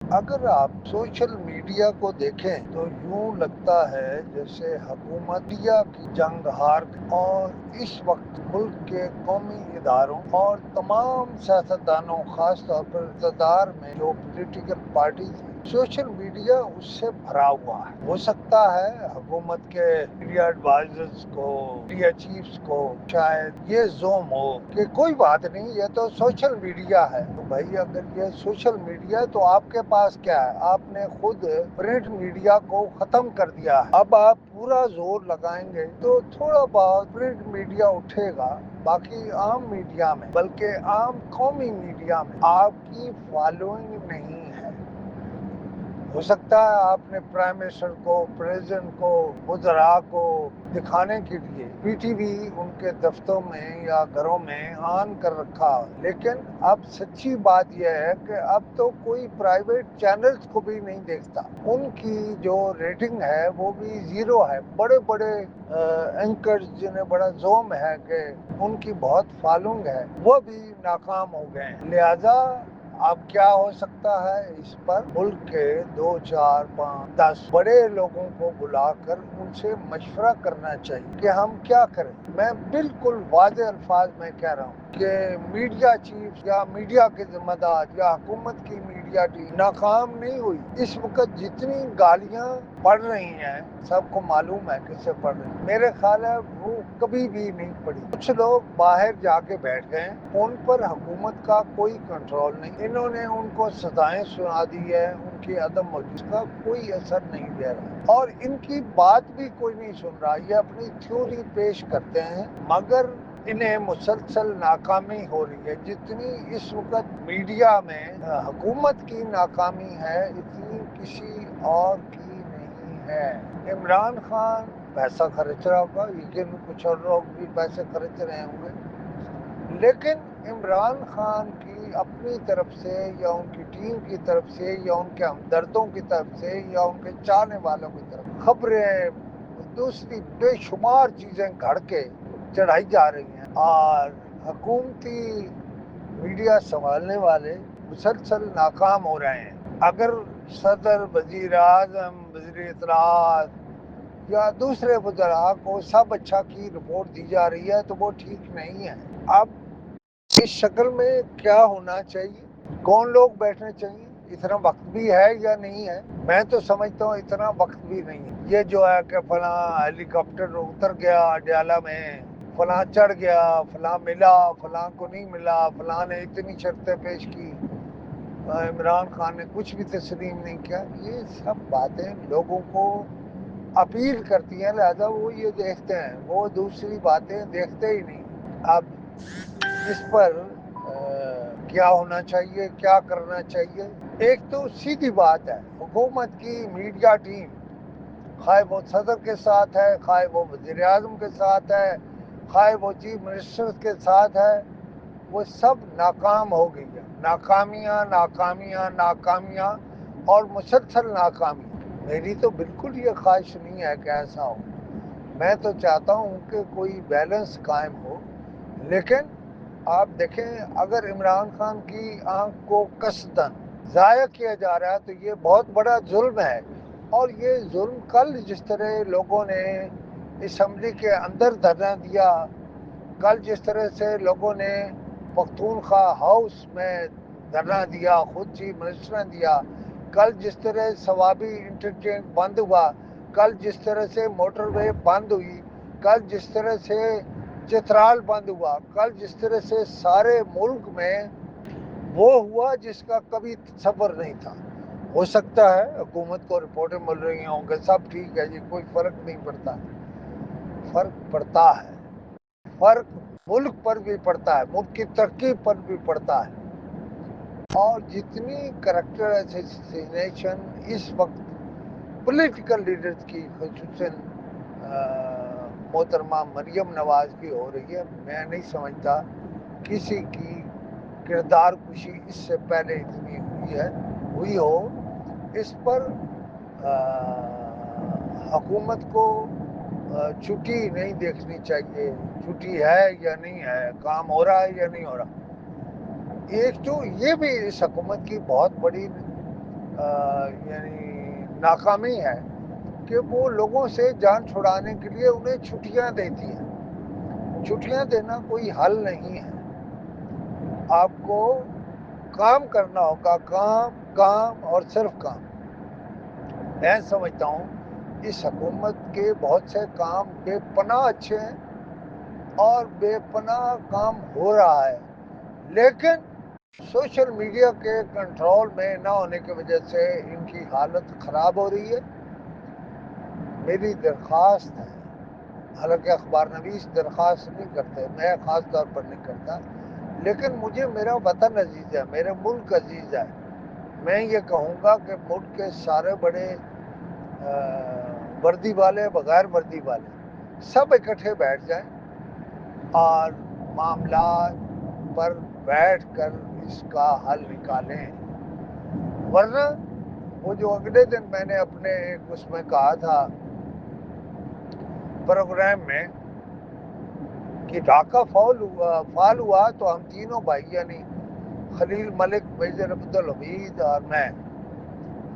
اگر آپ social media کو دیکھیں تو یوں لگتا ہے جیسے حکومتیہ کی جنگ ہار گئی اور اس وقت ملک کے قومی اداروں اور تمام سیاستدانوں، خاص طور پر اقتدار میں جو پولیٹیکل پارٹیز ہیں، سوشل میڈیا اس سے بھرا ہوا ہے۔ ہو سکتا ہے حکومت کے میڈیا ایڈوائزرز کو، میڈیا چیفز کو شاید یہ زوم ہو کہ کوئی بات نہیں، یہ تو سوشل میڈیا ہے۔ تو بھائی اگر یہ سوشل میڈیا ہے تو آپ کے پاس کیا ہے؟ آپ نے خود پرنٹ میڈیا کو ختم کر دیا ہے۔ اب آپ پورا زور لگائیں گے تو تھوڑا بہت پرنٹ میڈیا اٹھے گا، باقی عام میڈیا میں، بلکہ عام قومی میڈیا میں آپ کی فالوئنگ نہیں ہے۔ ہو سکتا ہے آپ نے پرائم منسٹر کو، پریزیڈنٹ کو، وزراء کو دکھانے کے لیے پی ٹی وی ان کے دفتروں میں یا گھروں میں آن کر رکھا، لیکن اب سچی بات یہ ہے کہ اب تو کوئی پرائیویٹ چینلز کو بھی نہیں دیکھتا۔ ان کی جو ریٹنگ ہے وہ بھی زیرو ہے۔ بڑے بڑے اینکرز جنہیں بڑا زوم ہے کہ ان کی بہت فالوئنگ ہے، وہ بھی ناکام ہو گئے ہیں۔ لہذا اب کیا ہو سکتا ہے؟ اس پر ملک کے 2 4 5 10 بڑے لوگوں کو بلا کر ان سے مشورہ کرنا چاہیے کہ ہم کیا کریں۔ میں بالکل واضح الفاظ میں کہہ رہا ہوں کہ میڈیا چیف یا میڈیا کے ذمہ دار یا حکومت کی میڈیا ٹیم ناکام نہیں ہوئی۔ اس وقت جتنی گالیاں پڑ رہی ہیں سب کو معلوم ہے کس سے پڑھ رہی ہیں، میرے خیال ہے وہ کبھی بھی نہیں پڑی۔ کچھ لوگ باہر جا کے بیٹھ گئے، ان پر حکومت کا کوئی کنٹرول نہیں، انہوں نے ان کو سزائیں سنا دی ہے، ان کی عدم موجودگی کا کوئی اثر نہیں دے رہا اور ان کی بات بھی کوئی نہیں سن رہا۔ یہ اپنی تھیوری پیش کرتے ہیں مگر انہیں مسلسل ناکامی ہو رہی ہے۔ جتنی اس وقت میڈیا میں حکومت کی ناکامی ہے اتنی کسی اور کی نہیں ہے۔ عمران خان پیسہ خرچ رہا ہوگا، لیکن کچھ اور لوگ بھی پیسے خرچ رہے ہوں گے، لیکن عمران خان کی اپنی طرف سے یا ان کی ٹیم کی طرف سے یا ان کے ہمدردوں کی طرف سے یا ان کے چاہنے والوں کی طرف خبریں، دوسری بے شمار چیزیں گھڑ کے چڑھائی جا رہی ہیں اور حکومتی میڈیا سنبھالنے والے مسلسل ناکام ہو رہے ہیں۔ اگر صدر، وزیر اعظم، وزیر اطلاعات یا دوسرے وزراء کو سب اچھا کی رپورٹ دی جا رہی ہے تو وہ ٹھیک نہیں ہے۔ اب اس شکل میں کیا ہونا چاہیے؟ کون لوگ بیٹھنے چاہیے؟ اتنا وقت بھی ہے یا نہیں ہے؟ میں تو سمجھتا ہوں اتنا وقت بھی نہیں ہے۔ یہ جو ہے کہ فلاں ہیلی کاپٹر اتر گیا اڈیالہ میں، فلاں چڑھ گیا، فلاں ملا، فلاں کو نہیں ملا، فلاں نے اتنی شرطیں پیش کی، عمران خان نے کچھ بھی تسلیم نہیں کیا، یہ سب باتیں لوگوں کو اپیل کرتی ہیں، لہذا وہ یہ دیکھتے ہیں، وہ دوسری باتیں دیکھتے ہی نہیں۔ اب اس پر کیا ہونا چاہیے، کیا کرنا چاہیے؟ ایک تو سیدھی بات ہے، حکومت کی میڈیا ٹیم، خواہ وہ صدر کے ساتھ ہے، خواہ وہ وزیر اعظم کے ساتھ ہے، خواہ وہ چیف منسٹر کے ساتھ ہے، وہ سب ناکام ہو گئی ہے۔ ناکامیاں ناکامیاں ناکامیاں اور مسلسل ناکامی۔ میری تو بالکل یہ خواہش نہیں ہے کہ ایسا ہو، میں تو چاہتا ہوں کہ کوئی بیلنس قائم ہو، لیکن آپ دیکھیں اگر عمران خان کی آنکھ کو قصداً ضائع کیا جا رہا ہے تو یہ بہت بڑا ظلم ہے، اور یہ ظلم کل جس طرح لوگوں نے اسمبلی کے اندر دھرنا دیا، کل جس طرح سے لوگوں نے پختونخوا ہاؤس میں دھرنا دیا، خود چیف منسٹر نے دیا، کل جس طرح ثوابی انٹرچینج بند ہوا، کل جس طرح سے موٹر وے بند ہوئی، کل جس طرح سے چترال بند ہوا، کل جس طرح سے سارے ملک میں وہ ہوا جس کا کبھی تصور نہیں تھا۔ ہو سکتا ہے حکومت کو رپورٹیں مل رہی ہوں کہ سب ٹھیک ہے جی، کوئی فرق نہیں پڑتا، فرق پڑتا ہے، فرق ملک پر بھی پڑتا ہے، ملک کی ترقی پر بھی پڑتا ہے۔ اور جتنی کریکٹر اسیسینیشن اس وقت پولیٹیکل لیڈرز کی، خصوصاً محترمہ مریم نواز کی ہو رہی ہے، میں نہیں سمجھتا کسی کی کردار کشی اس سے پہلے اتنی ہوئی ہو۔ اس پر حکومت کو چھٹی نہیں دیکھنی چاہیے، چھٹی ہے یا نہیں ہے، کام ہو رہا ہے یا نہیں ہو رہا۔ ایک تو یہ بھی اس حکومت کی بہت بڑی یعنی ناکامی ہے کہ وہ لوگوں سے جان چھڑانے کے لیے انہیں چھٹیاں دیتی ہیں. چھٹیاں دینا کوئی حل نہیں ہے. آپ کو کام کرنا ہوگا, کام کام اور صرف کام. میں سمجھتا ہوں اس حکومت کے بہت سے کام بے پناہ اچھے ہیں اور بے پناہ کام ہو رہا ہے, لیکن سوشل میڈیا کے کنٹرول میں نہ ہونے کی وجہ سے ان کی حالت خراب ہو رہی ہے. میری درخواست ہے, حالانکہ اخبار نویس درخواست نہیں کرتے, میں خاص طور پر نہیں کرتا, لیکن مجھے میرا وطن عزیز ہے, میرے ملک عزیز ہے. میں یہ کہوں گا کہ ملک کے سارے بڑے وردی والے, بغیر وردی والے, سب اکٹھے بیٹھ جائیں اور معاملات پر بیٹھ کر اس کا حل نکالیں. ورنہ وہ جو اگلے دن میں نے اپنے اس میں کہا تھا پروگرام میں کہ ڈھاکہ فال ہوا تو ہم تینوں بھائی یعنی خلیل ملک, میجر عبدالحمید اور میں,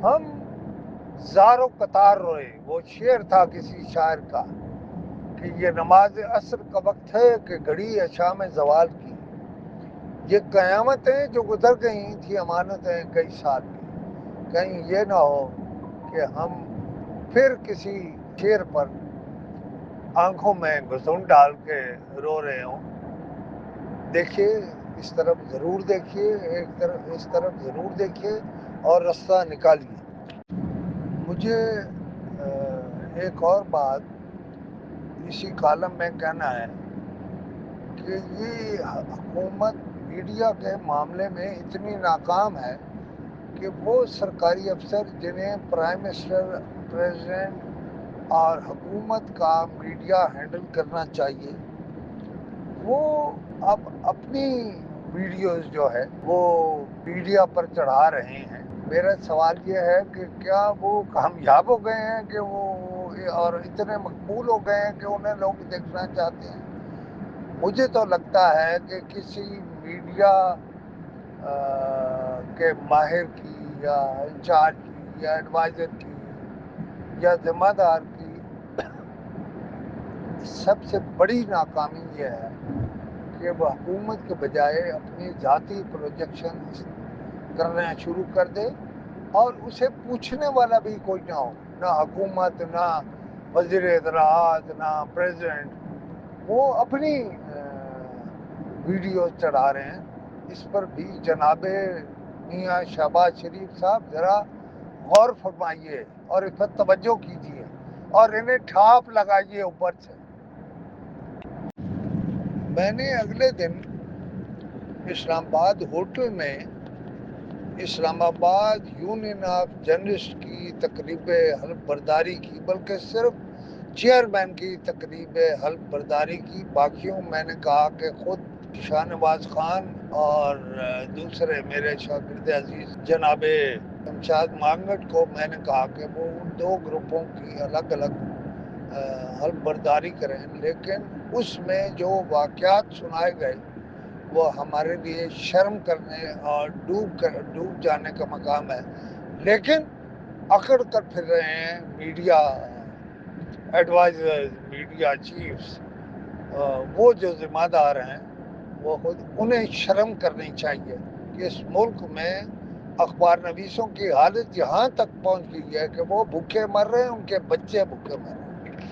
ہم زاروں قطار روئے. وہ شعر تھا کسی شاعر کا کہ یہ نماز عصر کا وقت ہے کہ گھڑی شام زوال کی, یہ قیامتیں جو گزر گئی تھی امانتیں کئی سال کی. کہیں یہ نہ ہو کہ ہم پھر کسی شعر پر آنکھوں میں گھسن ڈال کے رو رہے ہوں. دیکھیے اس طرف ضرور دیکھیے, اس طرف ضرور دیکھیے اور رستہ نکالیے. مجھے ایک اور بات اسی کالم میں کہنا ہے کہ یہ حکومت میڈیا کے معاملے میں اتنی ناکام ہے کہ وہ سرکاری افسر جنہیں پرائم منسٹر, پریزیڈنٹ اور حکومت کا میڈیا ہینڈل کرنا چاہیے, وہ اب اپنی ویڈیوز جو ہے وہ میڈیا پر چڑھا رہے ہیں. میرا سوال یہ ہے کہ کیا وہ کامیاب ہو گئے ہیں کہ وہ اور اتنے مقبول ہو گئے ہیں کہ انہیں لوگ دیکھنا چاہتے ہیں؟ مجھے تو لگتا ہے کہ کسی میڈیا کے ماہر کی یا انچارج کی یا ایڈوائزر کی یا ذمہ دار کی سب سے بڑی ناکامی یہ ہے کہ وہ حکومت کے بجائے اپنی ذاتی پروجیکشن کرنا شروع کر دے اور اسے پوچھنے والا بھی کوئی نہ ہو, نہ حکومت, نہ وزیر اطلاعات, نہ پریزیڈنٹ. وہ اپنی ویڈیو چڑھا رہے ہیں. اس پر بھی جناب میاں شہباز شریف صاحب ذرا غور فرمائیے اور اس پر توجہ کیجیے اور انہیں ٹھاپ لگائیے اوپر سے. میں نے اگلے دن اسلام آباد ہوٹل میں اسلام آباد یونین آف جرنلسٹ کی تقریب حلف برداری کی, بلکہ صرف چیئرمین کی تقریب حلف برداری کی. باقیوں میں نے کہا کہ خود شاہ نواز خان اور دوسرے میرے شاگرد عزیز جناب امشاد مانگٹ کو میں نے کہا کہ وہ ان دو گروپوں کی الگ الگ حلف برداری کریں, لیکن اس میں جو واقعات سنائے گئے وہ ہمارے لیے شرم کرنے اور ڈوب جانے کا مقام ہے. لیکن اکڑ کر پھر رہے ہیں میڈیا ایڈوائزر, میڈیا چیفز, وہ جو ذمہ دار ہیں وہ خود انہیں شرم کرنی چاہیے کہ اس ملک میں اخبار نویسوں کی حالت یہاں تک پہنچ گئی ہے کہ وہ بھوکے مر رہے ہیں, ان کے بچے بھوکے مر رہے ہیں.